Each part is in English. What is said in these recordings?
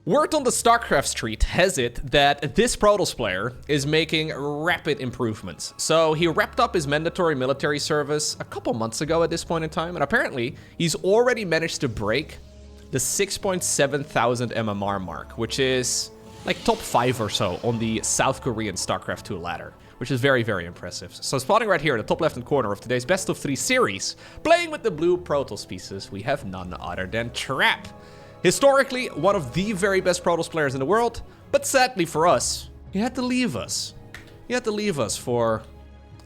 Word on the StarCraft street has it that this Protoss player is making rapid improvements. So he wrapped up his mandatory military service a couple months ago at this point in time, and apparently he's already managed to break the 6,700 MMR mark, which is like top 5 or so on the South Korean StarCraft 2 ladder, which is very, very impressive. So spotting right here in the top left-hand corner of today's best of 3 series, playing with the blue Protoss pieces, we have none other than Trap. Historically, one of the very best Protoss players in the world, but sadly for us, he had to leave us. He had to leave us for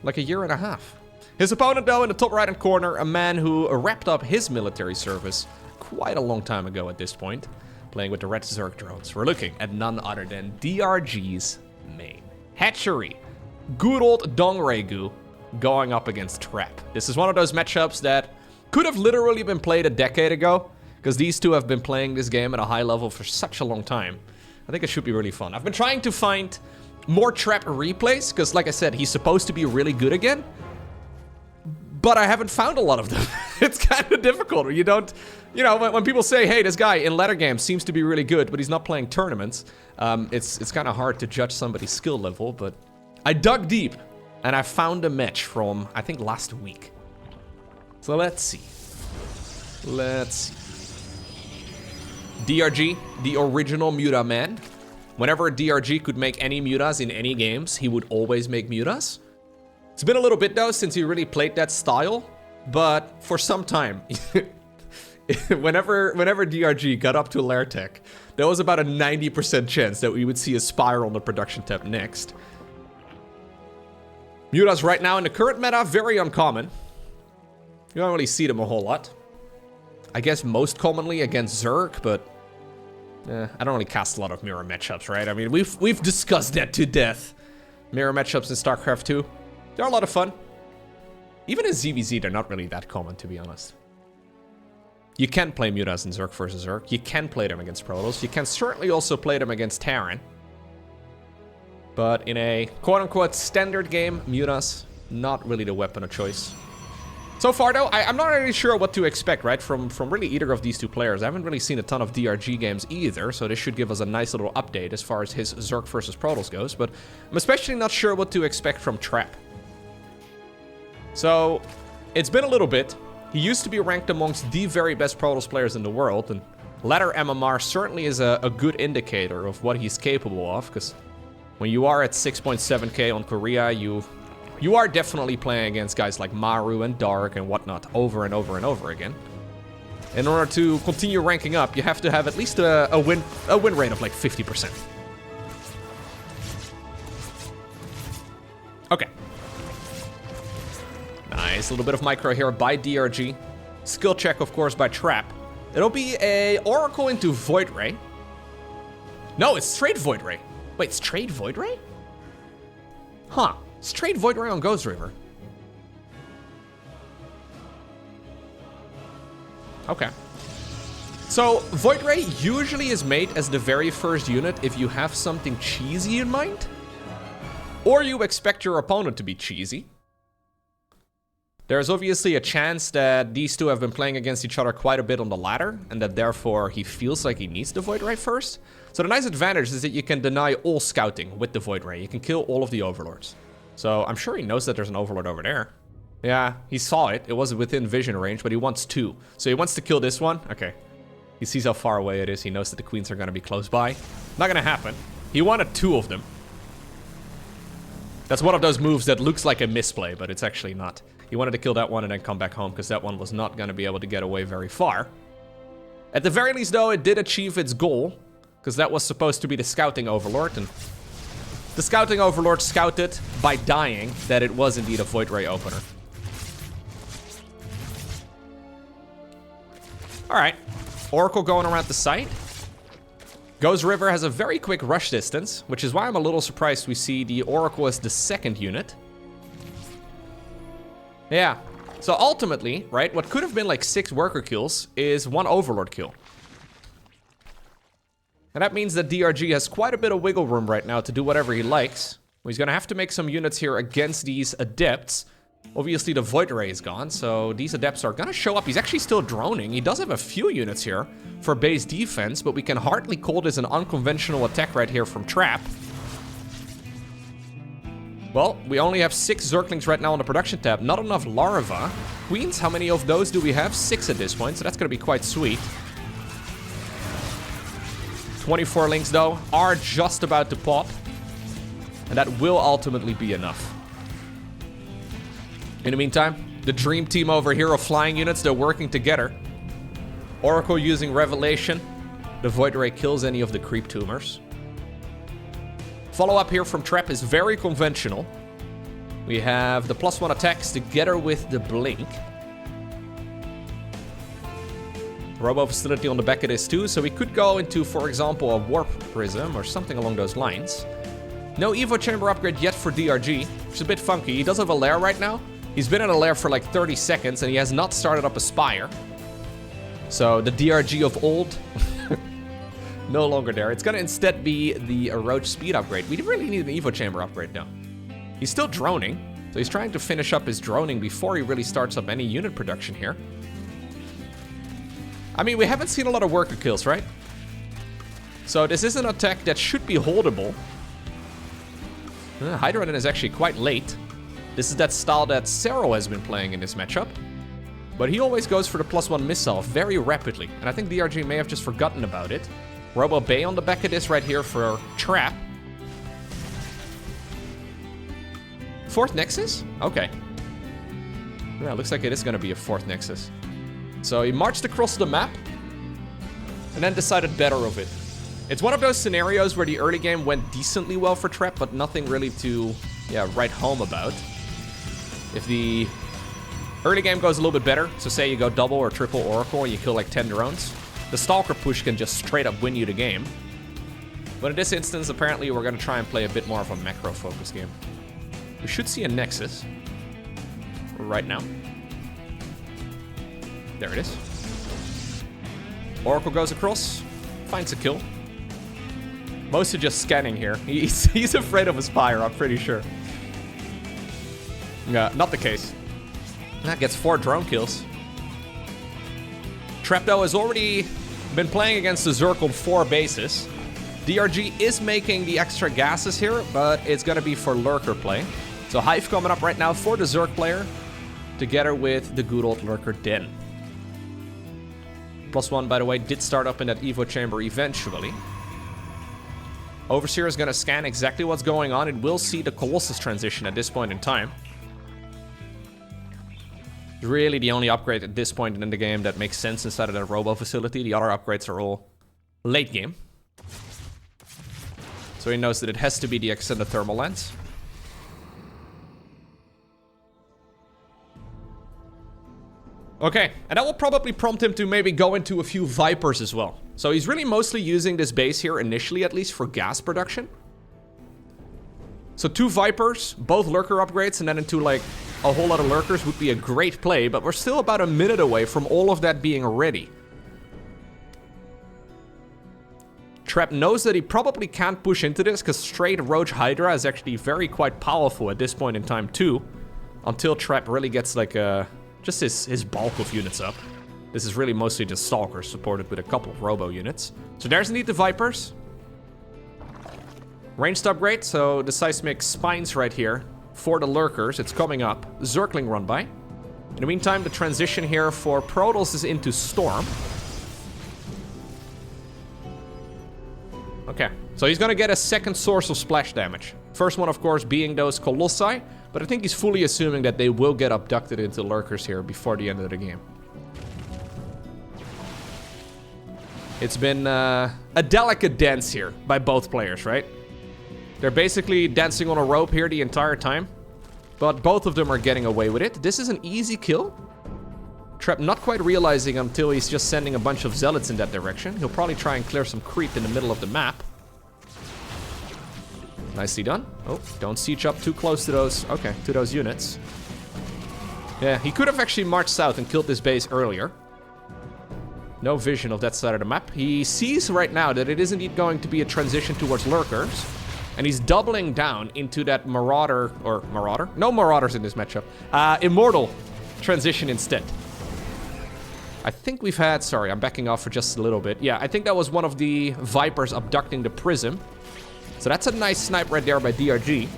like a year and a half. His opponent, though, in the top right-hand corner, a man who wrapped up his military service quite a long time ago at this point, playing with the red Zerg drones. We're looking at none other than DRG's main hatchery. Good old Dongregu going up against Trap. This is one of those matchups that could have literally been played a decade ago, because these two have been playing this game at a high level for such a long time. I think it should be really fun. I've been trying to find more Trap replays, because like I said, he's supposed to be really good again. But I haven't found a lot of them. It's kind of difficult. You don't, you know, when people say, hey, this guy in ladder games seems to be really good, but he's not playing tournaments, it's kind of hard to judge somebody's skill level. But I dug deep, and I found a match from, I think, last week. So let's see. Let's see. DRG, the original Muta man. Whenever DRG could make any Mutas in any games, he would always make Mutas. It's been a little bit, though, since he really played that style. But for some time, whenever DRG got up to Lair Tech, there was about a 90% chance that we would see a Spire on the production tab next. Mutas right now in the current meta, very uncommon. You don't really see them a whole lot. I guess most commonly against Zerg, but I don't really cast a lot of mirror matchups, right? I mean, we've discussed that to death. Mirror matchups in StarCraft 2, they're a lot of fun. Even in ZVZ, they're not really that common, to be honest. You can play Mutas in Zerg versus Zerg. You can play them against Protoss. You can certainly also play them against Terran. But in a quote-unquote standard game, Mutas, not really the weapon of choice. So far, though, I'm not really sure what to expect, right, from really either of these two players. I haven't really seen a ton of DRG games either, so this should give us a nice little update as far as his Zerg versus Protoss goes, but I'm especially not sure what to expect from Trap. So, it's been a little bit. He used to be ranked amongst the very best Protoss players in the world, and ladder MMR certainly is a good indicator of what he's capable of, because when you are at 6.7k on Korea, you are definitely playing against guys like Maru and Dark and whatnot over and over and over again. In order to continue ranking up, you have to have at least a win rate of like 50%. Okay. Nice, a little bit of micro here by DRG. Skill check, of course, by Trap. It'll be a Oracle into Void Ray. No, it's straight Void Ray. Wait, straight Void Ray? Huh. Straight Void Ray on Ghost River. Okay. So, Void Ray usually is made as the very first unit if you have something cheesy in mind. Or you expect your opponent to be cheesy. There's obviously a chance that these two have been playing against each other quite a bit on the ladder, and that therefore he feels like he needs the Void Ray first. So the nice advantage is that you can deny all scouting with the Void Ray. You can kill all of the Overlords. So I'm sure he knows that there's an Overlord over there. Yeah, he saw it. It was within vision range, but he wants 2. So he wants to kill this one. Okay. He sees how far away it is. He knows that the queens are going to be close by. Not going to happen. He wanted 2 of them. That's one of those moves that looks like a misplay, but it's actually not. He wanted to kill that one and then come back home, because that one was not going to be able to get away very far. At the very least, though, it did achieve its goal, because that was supposed to be the scouting Overlord, and the scouting Overlord scouted by dying that it was indeed a Void Ray opener. Alright. Oracle going around the site. Ghost River has a very quick rush distance, which is why I'm a little surprised we see the Oracle as the second unit. Yeah. So ultimately, right, what could have been like 6 worker kills is 1 Overlord kill. And that means that DRG has quite a bit of wiggle room right now to do whatever he likes. He's going to have to make some units here against these Adepts. Obviously, the Void Ray is gone, so these Adepts are gonna show up. He's actually still droning. He does have a few units here for base defense, but we can hardly call this an unconventional attack right here from Trap. Well, we only have 6 Zerglings right now on the production tab. Not enough Larva. Queens, how many of those do we have? 6 at this point, so that's gonna be quite sweet. 24 Lings, though, are just about to pop. And that will ultimately be enough. In the meantime, the dream team over here of flying units, they're working together. Oracle using Revelation. The Void Ray kills any of the creep tumors. Follow-up here from Trap is very conventional. We have the +1 attacks together with the Blink. Robo Facility on the back of this too, so we could go into, for example, a Warp Prism or something along those lines. No Evo Chamber upgrade yet for DRG, which is a bit funky. He does have a lair right now. He's been in a lair for like 30 seconds and he has not started up a Spire. So the DRG of old, no longer there. It's gonna instead be the Roach speed upgrade. We really need an Evo Chamber upgrade now. He's still droning, so he's trying to finish up his droning before he really starts up any unit production here. I mean, we haven't seen a lot of worker kills, right? So this is an attack that should be holdable. Hydra is actually quite late. This is that style that Zero has been playing in this matchup. But he always goes for the +1 missile very rapidly. And I think DRG may have just forgotten about it. Robo Bay on the back of this right here for Trap. 4th Nexus? Okay. Yeah, looks like it is going to be a 4th Nexus. So he marched across the map and then decided better of it. It's one of those scenarios where the early game went decently well for Trap, but nothing really to, write home about. If the early game goes a little bit better, so say you go double or triple Oracle and you kill like 10 drones, the Stalker push can just straight up win you the game. But in this instance, apparently we're going to try and play a bit more of a macro-focus game. We should see a Nexus right now. There it is. Oracle goes across, finds a kill. Mostly just scanning here. He's afraid of a Spire, I'm pretty sure. Yeah, not the case. That gets 4 drone kills. Trapdo has already been playing against the Zerg on 4 bases. DRG is making the extra gases here, but it's gonna be for Lurker play. So Hive coming up right now for the Zerg player, together with the good old Lurker Den. +1, by the way, did start up in that Evo Chamber eventually. Overseer is gonna scan exactly what's going on. It will see the Colossus transition at this point in time. Really the only upgrade at this point in the game that makes sense inside of the Robo Facility. The other upgrades are all late game. So he knows that it has to be the extended thermal lens. Okay, and that will probably prompt him to maybe go into a few Vipers as well. So he's really mostly using this base here, initially at least, for gas production. So 2 Vipers, both Lurker upgrades, and then into like a whole lot of Lurkers would be a great play, but we're still about a minute away from all of that being ready. Trap knows that he probably can't push into this, because straight Roach Hydra is actually very quite powerful at this point in time too, until Trap really gets like just his bulk of units up. This is really mostly just Stalkers, supported with a couple of Robo units. So there's indeed the Vipers. Ranged upgrade, so the Seismic Spines right here for the Lurkers. It's coming up. Zergling run by. In the meantime, the transition here for Protoss is into Storm. Okay, so he's gonna get a second source of splash damage. First one, of course, being those Colossi, but I think he's fully assuming that they will get abducted into Lurkers here before the end of the game. It's been a delicate dance here by both players, right? They're basically dancing on a rope here the entire time, but both of them are getting away with it. This is an easy kill. Trap not quite realizing until he's just sending a bunch of Zealots in that direction. He'll probably try and clear some creep in the middle of the map. Nicely done. Oh, don't siege up too close to those, okay, to those units. Yeah, he could have actually marched south and killed this base earlier. No vision of that side of the map. He sees right now that it is indeed going to be a transition towards Lurkers. And he's doubling down into that Marauder, or Marauder? No Marauders in this matchup. Immortal transition instead. I think we've had, sorry, I'm backing off for just a little bit. Yeah, I think that was one of the Vipers abducting the Prism. So that's a nice snipe right there by DRG.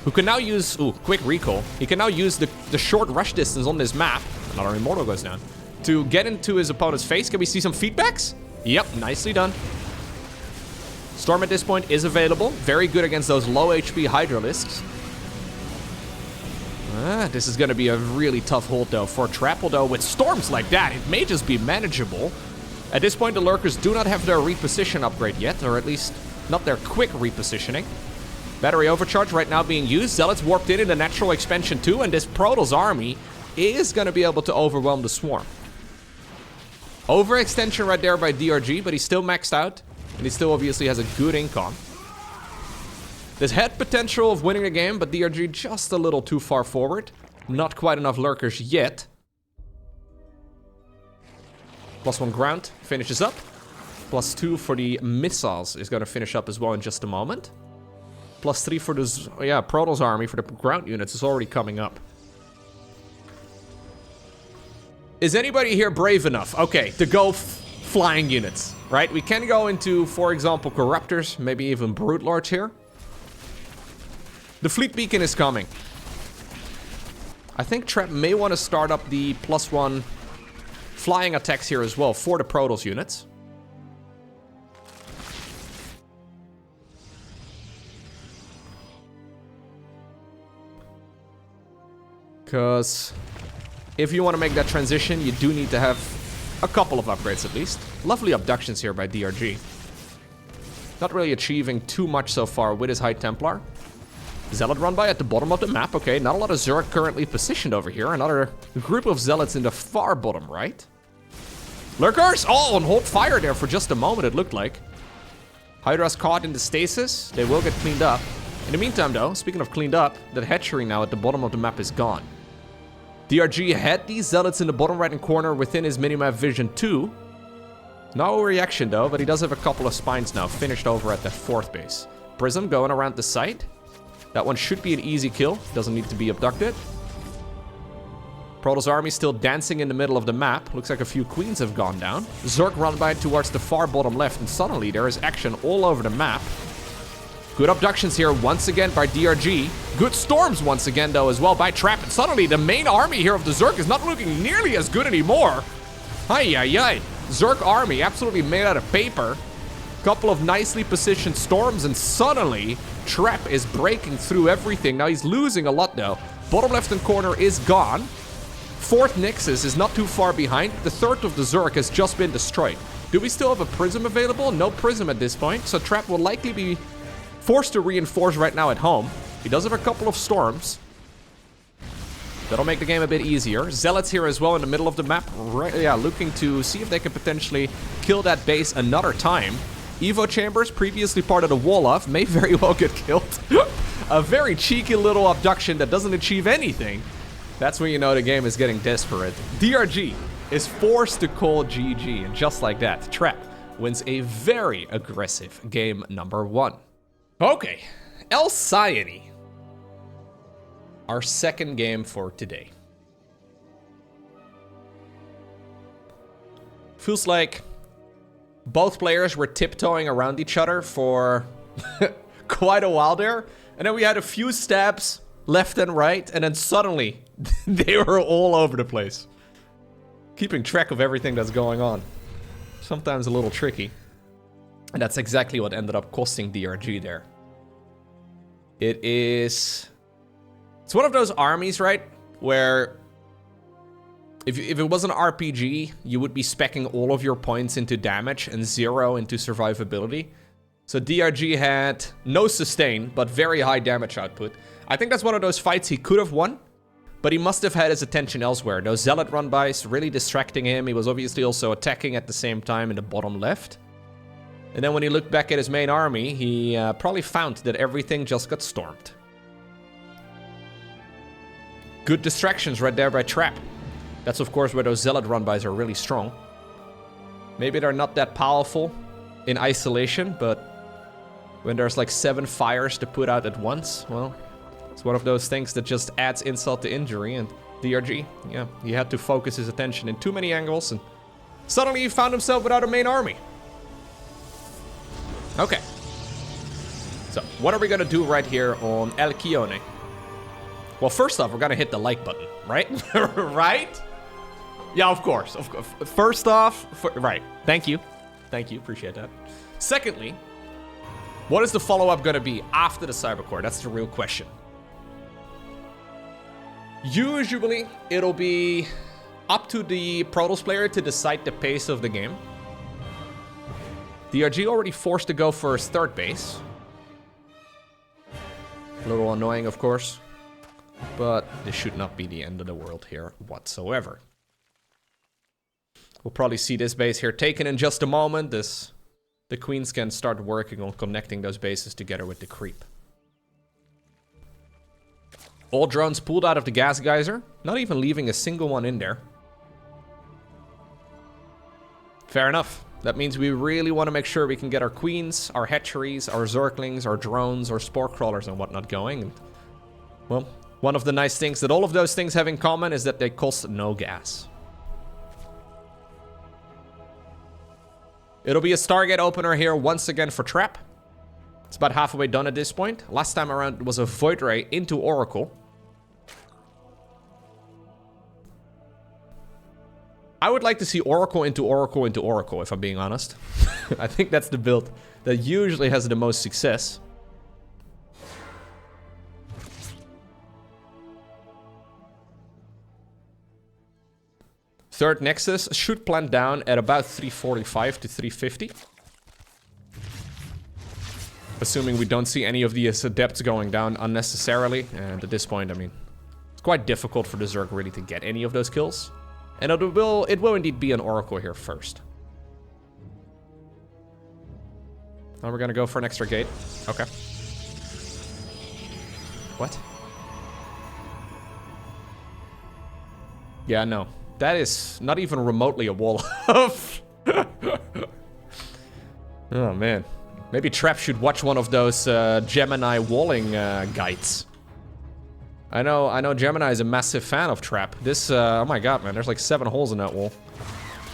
Who can now use, ooh, quick recall. He can now use the short rush distance on this map. Another Immortal goes down. To get into his opponent's face. Can we see some feedbacks? Yep, nicely done. Storm at this point is available. Very good against those low HP Hydralisks. This is going to be a really tough hold, though, for Trap. Although, with storms like that, it may just be manageable. At this point, the Lurkers do not have their reposition upgrade yet, or at least not their quick repositioning. Battery overcharge right now being used. Zealots warped in the natural expansion too, and this Protoss army is going to be able to overwhelm the swarm. Overextension right there by DRG, but he's still maxed out, and he still obviously has a good income. There's head potential of winning the game, but DRG just a little too far forward. Not quite enough Lurkers yet. +1 ground finishes up. +2 for the missiles is going to finish up as well in just a moment. +3 for the, Protoss army for the ground units is already coming up. Is anybody here brave enough, okay, to go flying units, right? We can go into, for example, Corruptors, maybe even Brute Lords here. The Fleet Beacon is coming. I think Trap may want to start up the +1 flying attacks here as well for the Protoss units. Because if you want to make that transition, you do need to have a couple of upgrades at least. Lovely abductions here by DRG. Not really achieving too much so far with his High Templar. Zealot run by at the bottom of the map. Okay, not a lot of Zerg currently positioned over here. Another group of Zealots in the far bottom right. Lurkers! Oh, and hold fire there for just a moment, it looked like. Hydra's caught in the stasis. They will get cleaned up. In the meantime, though, speaking of cleaned up, that hatchery now at the bottom of the map is gone. DRG had these Zealots in the bottom right-hand corner within his minimap vision too. No reaction, though, but he does have a couple of spines now finished over at the 4th base. Prism going around the site. That one should be an easy kill. Doesn't need to be abducted. Protoss army still dancing in the middle of the map. Looks like a few queens have gone down. Zerg run by towards the far bottom left, and suddenly there is action all over the map. Good abductions here once again by DRG. Good storms once again, though, as well by Trap. And suddenly the main army here of the Zerg is not looking nearly as good anymore. Ay. Zerg army absolutely made out of paper. Couple of nicely positioned storms, and suddenly Trap is breaking through everything. Now he's losing a lot, though. Bottom left-hand corner is gone. 4th Nexus is not too far behind. The 3rd of the Zerg has just been destroyed. Do we still have a Prism available? No Prism at this point, so Trap will likely be forced to reinforce right now at home. He does have a couple of storms. That'll make the game a bit easier. Zealots here as well in the middle of the map. Looking to see if they can potentially kill that base another time. Evo chambers, previously part of the wall-off, may very well get killed. A very cheeky little abduction that doesn't achieve anything. That's when you know the game is getting desperate. DRG is forced to call GG, and just like that, Trap wins a very aggressive game number 1. Okay, Alcyone. Our second game for today. Feels like both players were tiptoeing around each other for quite a while there. And then we had a few stabs left and right, and then suddenly they were all over the place. Keeping track of everything that's going on. Sometimes a little tricky. And that's exactly what ended up costing DRG there. It's one of those armies, right? Where if it was an RPG, you would be speccing all of your points into damage and 0 into survivability. So DRG had no sustain, but very high damage output. I think that's one of those fights he could have won, but he must have had his attention elsewhere. Those Zealot run-bys really distracting him. He was obviously also attacking at the same time in the bottom left. And then when he looked back at his main army, he probably found that everything just got stormed. Good distractions right there by Trap. That's of course where those Zealot run-bys are really strong. Maybe they're not that powerful in isolation, but when there's like 7 fires to put out at once. Well, it's one of those things that just adds insult to injury, and DRG, yeah, he had to focus his attention in too many angles, and suddenly he found himself without a main army. Okay. So, what are we gonna do right here on Alcyone? Well, first off, we're gonna hit the like button, right? Right? Yeah, of course. First off, right. Thank you. Thank you, appreciate that. Secondly, what is the follow-up gonna be after the Cybercore? That's the real question. Usually, it'll be up to the Protoss player to decide the pace of the game. DRG already forced to go for his 3rd base. A little annoying, of course. But this should not be the end of the world here whatsoever. We'll probably see this base here taken in just a moment. The queens can start working on connecting those bases together with the creep. All drones pulled out of the gas geyser, not even leaving a single one in there. Fair enough. That means we really want to make sure we can get our queens, our hatcheries, our zerglings, our drones, our spore crawlers and whatnot going. And, well, one of the nice things that all of those things have in common is that they cost no gas. It'll be a Stargate opener here once again for Trap. It's about halfway done at this point. Last time around it was a Void Ray into Oracle. I would like to see Oracle into Oracle into Oracle, if I'm being honest. I think that's the build that usually has the most success. Third Nexus should plant down at about 345 to 350. Assuming we don't see any of these adepts going down unnecessarily. And at this point, I mean, it's quite difficult for the Zerg really to get any of those kills. And it will indeed be an Oracle here first. Now we're gonna go for an extra gate. Okay. What? Yeah, no. That is not even remotely a wall of. Oh, man. Maybe Trap should watch one of those Gemini walling guides. I know Gemini is a massive fan of Trap. This, oh my god, man, there's like 7 holes in that wall.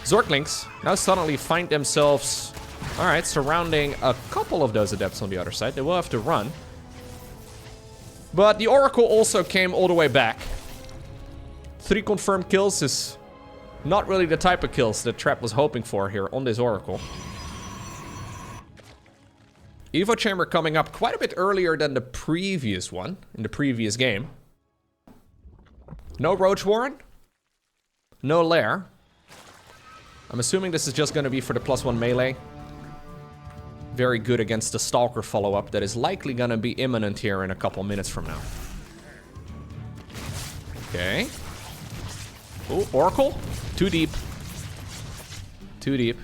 Zerglings now suddenly find themselves, alright, surrounding a couple of those adepts on the other side. They will have to run. But the Oracle also came all the way back. 3 confirmed kills is not really the type of kills that Trap was hoping for here on this Oracle. Evo Chamber coming up quite a bit earlier than the previous one, in the previous game. No Roach Warren. No Lair. I'm assuming this is just going to be for the +1 melee. Very good against the Stalker follow-up that is likely going to be imminent here in a couple minutes from now. Okay. Oh, Oracle. Too deep. Too deep.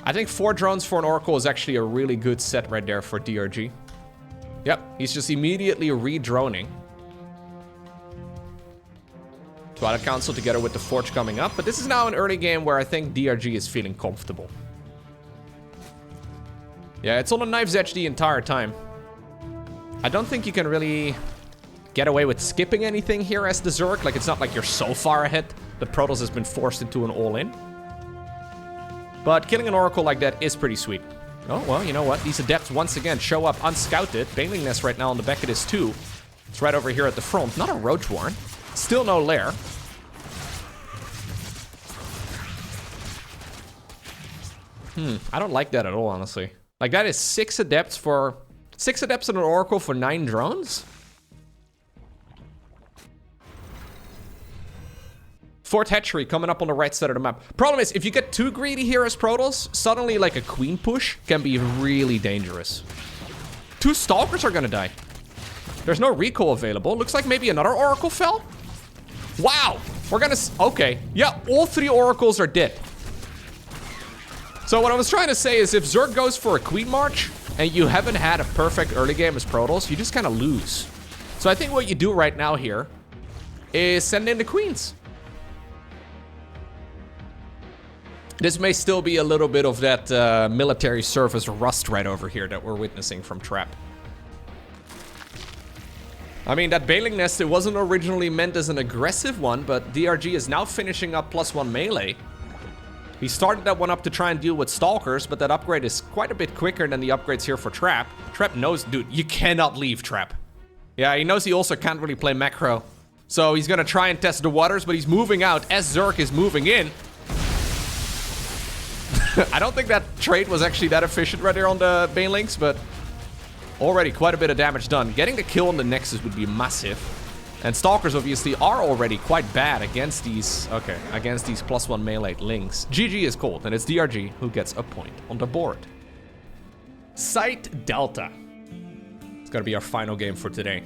I think 4 drones for an Oracle is actually a really good set right there for DRG. Yep, he's just immediately re-droning. Twilight Council together with the Forge coming up, but this is now an early game where I think DRG is feeling comfortable. Yeah, it's on a knife's edge the entire time. I don't think you can really get away with skipping anything here as the Zerg. Like, it's not like you're so far ahead that Protoss has been forced into an all-in. But killing an Oracle like that is pretty sweet. Oh, well, you know what? These Adepts once again show up unscouted. Baneling Nest right now on the back of this too. It's right over here at the front. Not a Roach Warren. Still no Lair. I don't like that at all, honestly. Like, that is 6 Adepts for... 6 Adepts and an Oracle for 9 drones? Fourth Hatchery coming up on the right side of the map. Problem is, if you get too greedy here as Protoss, suddenly, like, a Queen push can be really dangerous. 2 Stalkers are gonna die. There's no recall available. Looks like maybe another Oracle fell? Wow! We're gonna... Okay. Yeah, all 3 Oracles are dead. So what I was trying to say is if Zerg goes for a Queen March, and you haven't had a perfect early game as Protoss, you just kind of lose. So I think what you do right now here is send in the Queens. This may still be a little bit of that military service rust right over here that we're witnessing from Trap. I mean, that Bailing Nest, it wasn't originally meant as an aggressive one, but DRG is now finishing up +1 melee. He started that one up to try and deal with Stalkers, but that upgrade is quite a bit quicker than the upgrades here for Trap. Trap knows, dude, you cannot leave Trap. Yeah, he knows he also can't really play macro. So he's gonna try and test the waters, but he's moving out as Zerg is moving in. I don't think that trade was actually that efficient right there on the Banelings, but already quite a bit of damage done. Getting the kill on the Nexus would be massive. And Stalkers obviously are already quite bad against these, against these +1 melee links. GG is cold, and it's DRG who gets a point on the board. Site Delta. It's gonna be our final game for today.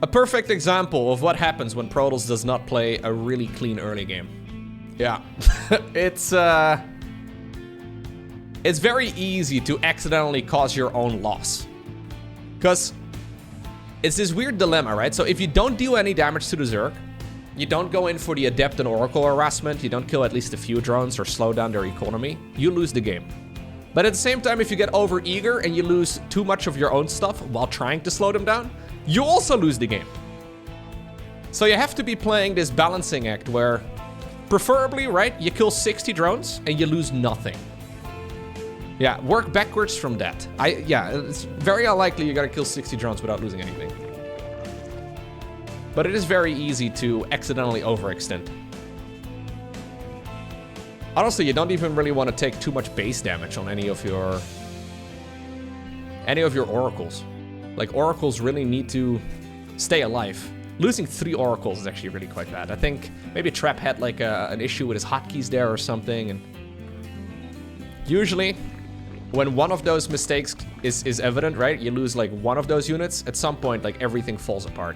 A perfect example of what happens when Protoss does not play a really clean early game. Yeah, it's very easy to accidentally cause your own loss. Because it's this weird dilemma, right? So if you don't deal any damage to the Zerg, you don't go in for the Adept and Oracle harassment, you don't kill at least a few drones or slow down their economy, you lose the game. But at the same time, if you get over-eager and you lose too much of your own stuff while trying to slow them down, you also lose the game. So you have to be playing this balancing act where, preferably, right, you kill 60 drones and you lose nothing. Yeah, work backwards from that. Yeah, it's very unlikely you're gonna kill 60 drones without losing anything. But it is very easy to accidentally overextend. Honestly, you don't even really want to take too much base damage on any of your oracles. Like, oracles really need to stay alive. Losing 3 oracles is actually really quite bad. I think maybe Trap had like an issue with his hotkeys there or something, and usually when one of those mistakes is evident, right? You lose like one of those units, at some point like everything falls apart.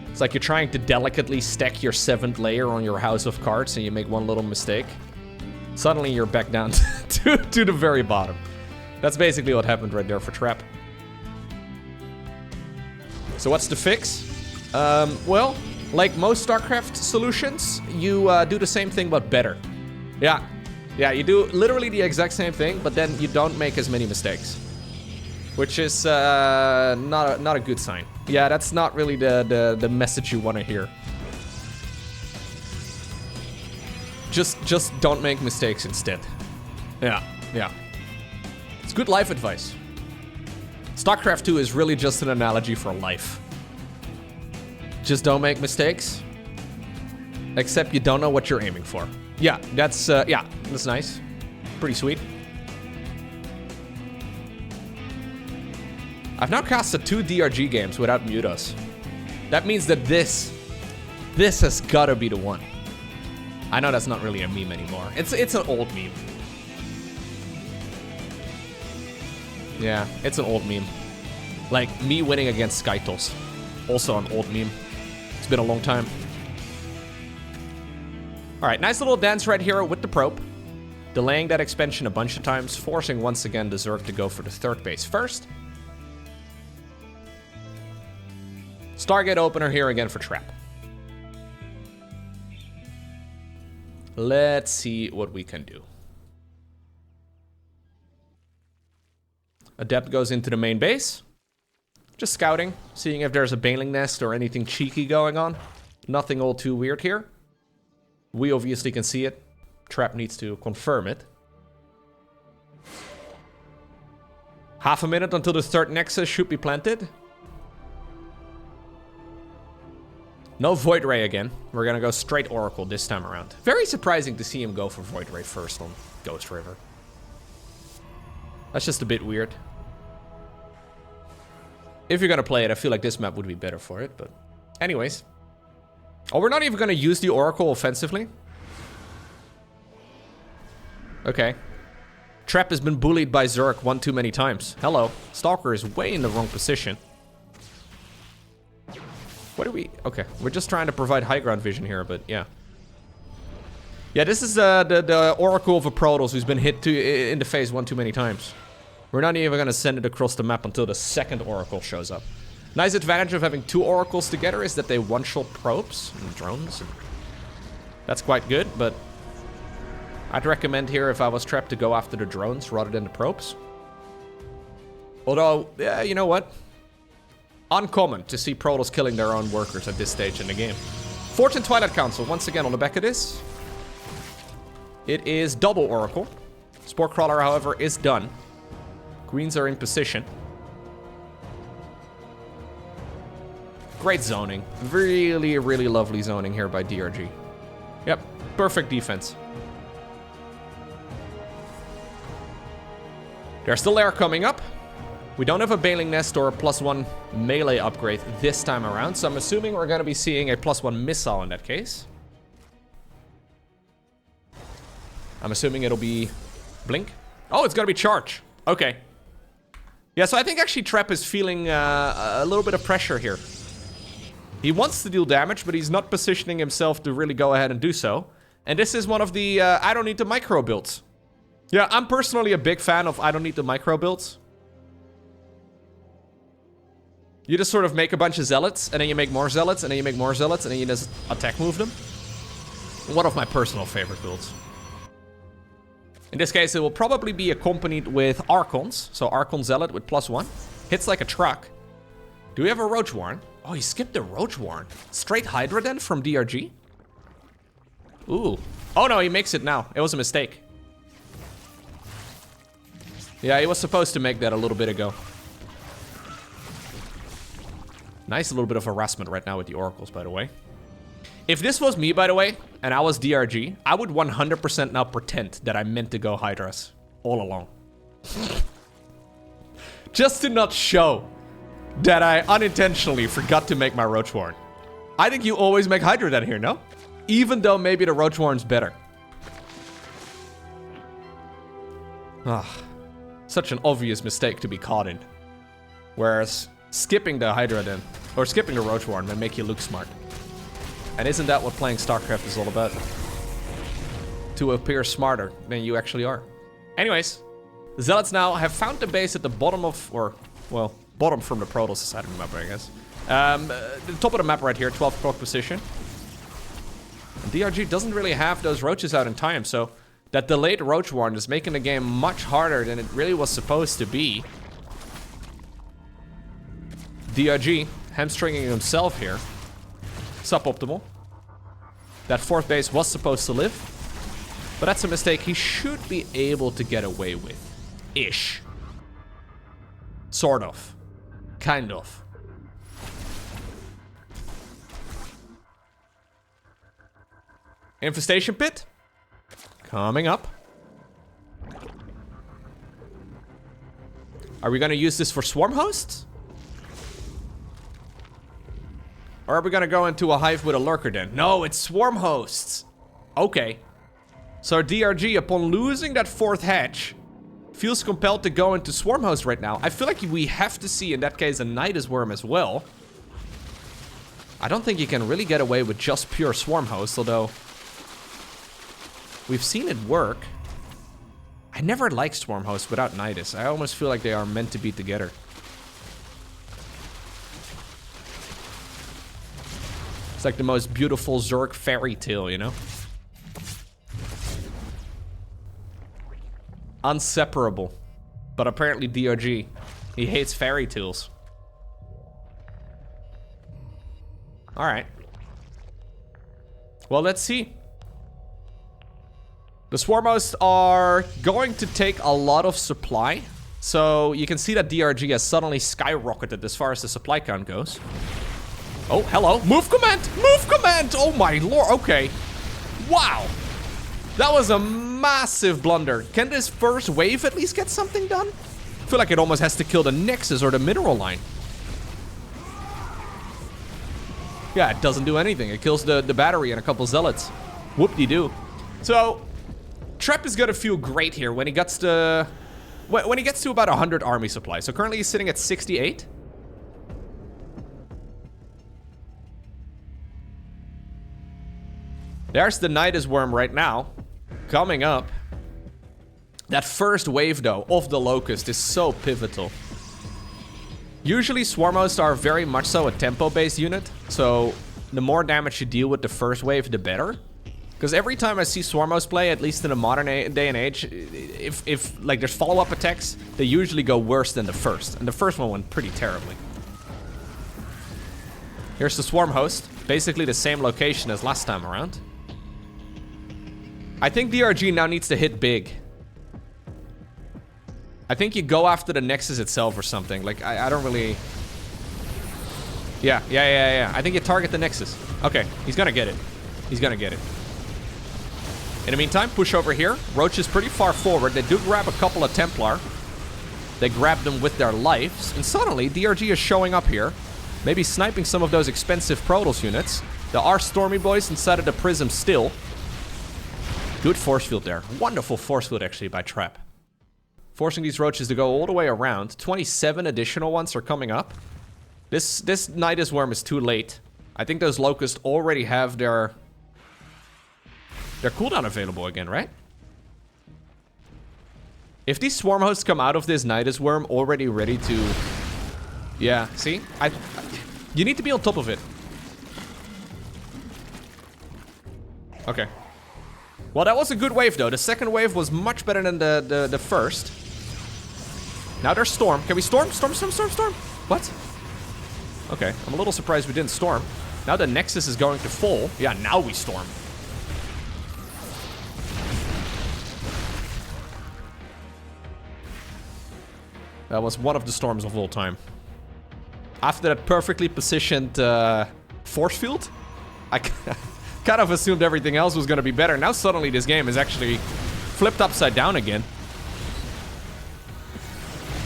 It's like you're trying to delicately stack your 7th layer on your house of cards and you make one little mistake. Suddenly you're back down to the very bottom. That's basically what happened right there for Trap. So what's the fix? Well, like most StarCraft solutions, you do the same thing but better. Yeah, you do literally the exact same thing, but then you don't make as many mistakes. Which is not a good sign. Yeah, that's not really the message you want to hear. Just don't make mistakes instead. Yeah. It's good life advice. StarCraft 2 is really just an analogy for life. Just don't make mistakes. Except you don't know what you're aiming for. Yeah, that's nice. Pretty sweet. I've now casted 2 DRG games without Mutas. That means that this has gotta be the one. I know that's not really a meme anymore. It's an old meme. Yeah, it's an old meme. Like me winning against Skytos. Also an old meme. It's been a long time. Alright, nice little dance right here with the probe. Delaying that expansion a bunch of times, forcing once again the Zerg to go for the 3rd base first. Stargate opener here again for Trap. Let's see what we can do. Adept goes into the main base. Just scouting, seeing if there's a Bailing Nest or anything cheeky going on. Nothing all too weird here. We obviously can see it. Trap needs to confirm it. Half a minute until the 3rd Nexus should be planted. No Void Ray again. We're gonna go straight Oracle this time around. Very surprising to see him go for Void Ray first on Ghost River. That's just a bit weird. If you're gonna play it, I feel like this map would be better for it, but anyways. Oh, we're not even gonna use the Oracle offensively? Okay. Trap has been bullied by Zerg one too many times. Hello. Stalker is way in the wrong position. What are we... Okay, we're just trying to provide high ground vision here, but yeah. Yeah, this is the Oracle of a Protoss who's been hit in the face one too many times. We're not even gonna send it across the map until the 2nd Oracle shows up. Nice advantage of having 2 oracles together is that they one-shot probes and drones. That's quite good, but I'd recommend here if I was trapped to go after the drones rather than the probes. Although, yeah, you know what? Uncommon to see Protoss killing their own workers at this stage in the game. Fortune Twilight Council, once again on the back of this. It is double oracle. Spore Crawler, however, is done. Greens are in position. Great zoning. Really, really lovely zoning here by DRG. Yep, perfect defense. There's still air coming up. We don't have a Bailing Nest or a +1 melee upgrade this time around, so I'm assuming we're going to be seeing a +1 missile in that case. I'm assuming it'll be Blink. Oh, it's going to be Charge. Okay. Yeah, so I think actually Trap is feeling a little bit of pressure here. He wants to deal damage, but he's not positioning himself to really go ahead and do so. And this is one of the I don't need the micro builds. Yeah, I'm personally a big fan of I don't need the micro builds. You just sort of make a bunch of zealots, and then you make more zealots, and then you make more zealots, and then you just attack move them. One of my personal favorite builds. In this case, it will probably be accompanied with Archons. So Archon Zealot with +1. Hits like a truck. Do we have a Roach Warren? Oh, he skipped the Roach Warren. Straight Hydra then from DRG? Ooh. Oh no, he makes it now. It was a mistake. Yeah, he was supposed to make that a little bit ago. Nice little bit of harassment right now with the oracles, by the way. If this was me, by the way, and I was DRG, I would 100% now pretend that I meant to go Hydras all along. Just to not show that I unintentionally forgot to make my Roach Warren. I think you always make Hydra down here, no? Even though maybe the Roach Warren's better. Ah, such an obvious mistake to be caught in. Whereas skipping the Hydra then, or skipping the Roach Warren may make you look smart. And isn't that what playing StarCraft is all about? To appear smarter than you actually are. Anyways, the Zealots now have found the base at the bottom of, or, well, bottom from the Protoss side of the map, I guess. The top of the map right here, 12 o'clock position. And DRG doesn't really have those roaches out in time, so that delayed Roach Warren is making the game much harder than it really was supposed to be. DRG hamstringing himself here. Suboptimal. That 4th base was supposed to live, but that's a mistake he should be able to get away with. Ish. Sort of. Kind of. Infestation Pit. Coming up. Are we gonna use this for swarm hosts? Or are we gonna go into a hive with a lurker then? No, it's swarm hosts. Okay. So DRG, upon losing that 4th hatch, feels compelled to go into swarm host right now. I feel like we have to see, in that case, a Nidus Worm as well. I don't think you can really get away with just pure swarm host, although we've seen it work. I never liked swarm host without Nidus. I almost feel like they are meant to be together. It's like the most beautiful Zerg fairy tale, you know? Unseparable. But apparently DRG, he hates fairy tales. Alright. Well, let's see. The swarm hosts are going to take a lot of supply. So you can see that DRG has suddenly skyrocketed as far as the supply count goes. Oh, hello. Move command! Move command! Oh my lord, okay. Wow. That was a massive blunder. Can this first wave at least get something done? I feel like it almost has to kill the Nexus or the mineral line. Yeah, it doesn't do anything. It kills the battery and a couple zealots. Whoop-de-doo. So, Trap is gonna feel great here when he gets to... when he gets to about 100 army supply. So currently he's sitting at 68. There's the Nidus Worm right now. Coming up. That first wave, though, of the Locust is so pivotal. Usually swarm hosts are very much so a tempo-based unit, so the more damage you deal with the first wave, the better. Because every time I see swarm hosts play, at least in the modern day and age, if like there's follow-up attacks, they usually go worse than the first. And the first one went pretty terribly. Here's the swarm host, basically the same location as last time around. I think DRG now needs to hit big. I think you go after the Nexus itself or something. Like, I don't really... Yeah. I think you target the Nexus. Okay, he's gonna get it. He's gonna get it. In the meantime, push over here. Roach is pretty far forward. They do grab a couple of Templar. They grab them with their lives. And suddenly, DRG is showing up here. Maybe sniping some of those expensive Protoss units. There are Stormy Boys inside of the Prism still. Good force field there. Wonderful force field, actually, by Trap. Forcing these Roaches to go all the way around. 27 additional ones are coming up. This Nidus Worm is too late. I think those Locusts already have their cooldown available again, right? If these Swarm Hosts come out of this Nidus Worm already ready to... Yeah, see? You need to be on top of it. Okay. Well, that was a good wave, though. The second wave was much better than the first. Now there's Storm. Can we Storm? Storm. What? Okay, I'm a little surprised we didn't Storm. Now the Nexus is going to fall. Yeah, now we Storm. That was one of the storms of all time. After that perfectly positioned force field, I kind of assumed everything else was going to be better. Now suddenly this game is actually flipped upside down again.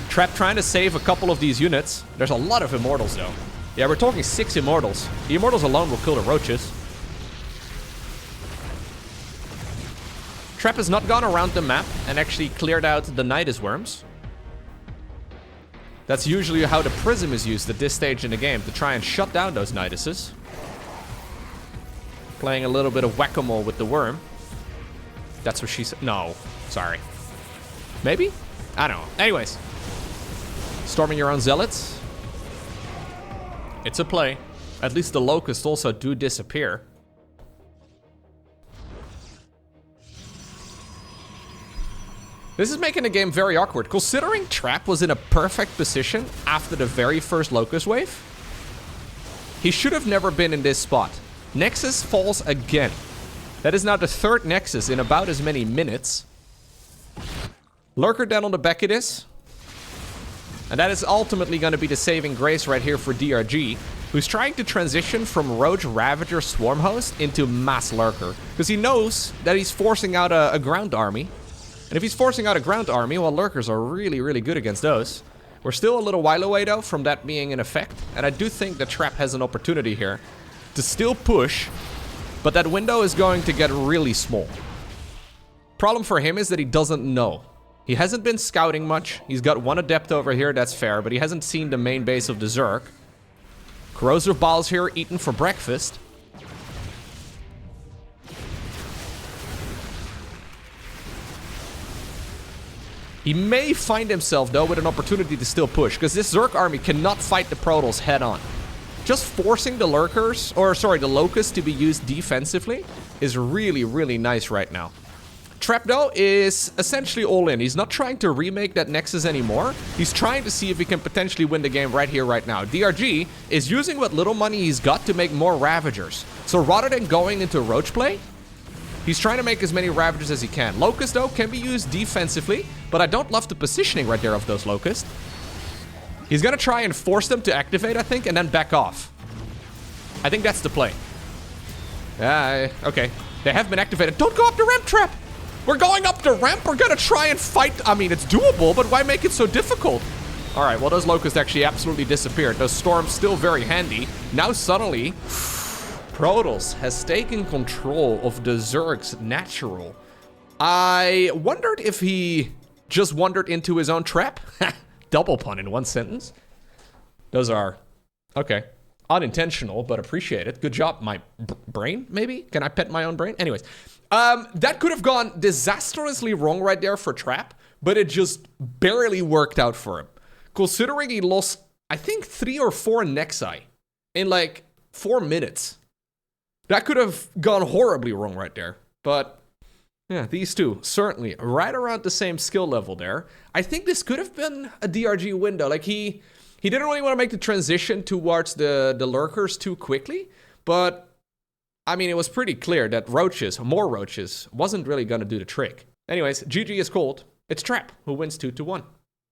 Trap trying to save a couple of these units. There's a lot of Immortals though. Yeah, we're talking 6 Immortals. The Immortals alone will kill the Roaches. Trap has not gone around the map and actually cleared out the Nidus Worms. That's usually how the Prism is used at this stage in the game, to try and shut down those Niduses. Playing a little bit of whack-a-mole with the Worm. That's what she said. No, sorry. Maybe? I don't know. Anyways. Storming your own Zealots. It's a play. At least the Locusts also do disappear. This is making the game very awkward, considering Trap was in a perfect position after the very first Locust wave. He should have never been in this spot. Nexus falls again. That is now the third Nexus in about as many minutes. Lurker down on the back of this. And that is ultimately going to be the saving grace right here for DRG, who's trying to transition from Roach Ravager Swarm Host into Mass Lurker. Because he knows that he's forcing out a ground army. And if he's forcing out a ground army, well, Lurkers are really, really good against those. We're still a little while away, though, from that being in effect. And I do think that Trap has an opportunity here to still push, but that window is going to get really small. Problem for him is that he doesn't know. He hasn't been scouting much. He's got one Adept over here, that's fair, but he hasn't seen the main base of the Zerg. Corrosive Balls here, eaten for breakfast. He may find himself, though, with an opportunity to still push, because this Zerg army cannot fight the Protoss head on. Just forcing the Lurkers, or sorry, the Locusts to be used defensively is really, really nice right now. Trap, though, is essentially all in. He's not trying to remake that Nexus anymore. He's trying to see if he can potentially win the game right here, right now. DRG is using what little money he's got to make more Ravagers. So rather than going into Roach play, he's trying to make as many Ravagers as he can. Locusts, though, can be used defensively, but I don't love the positioning right there of those Locusts. He's gonna try and force them to activate, I think, and then back off. I think that's the play. Okay. They have been activated. Don't go up the ramp, Trap! We're going up the ramp. We're gonna try and fight. I mean, it's doable, but why make it so difficult? All right, well, those Locusts actually absolutely disappeared. Those Storms still very handy. Now, suddenly, Protoss has taken control of the Zerg's natural. I wondered if he just wandered into his own trap. Double pun in one sentence. Those are, okay, unintentional, but appreciated. Good job, my brain, maybe? Can I pet my own brain? Anyways, that could have gone disastrously wrong right there for Trap, but it just barely worked out for him. Considering he lost I think 3 or 4 Nexi in like 4 minutes. That could have gone horribly wrong right there. But yeah, these two, certainly right around the same skill level there. I think this could have been a DRG window. Like he didn't really want to make the transition towards the lurkers too quickly. But I mean, it was pretty clear that more roaches, wasn't really going to do the trick. Anyways, GG is called. It's Trap who wins 2-1.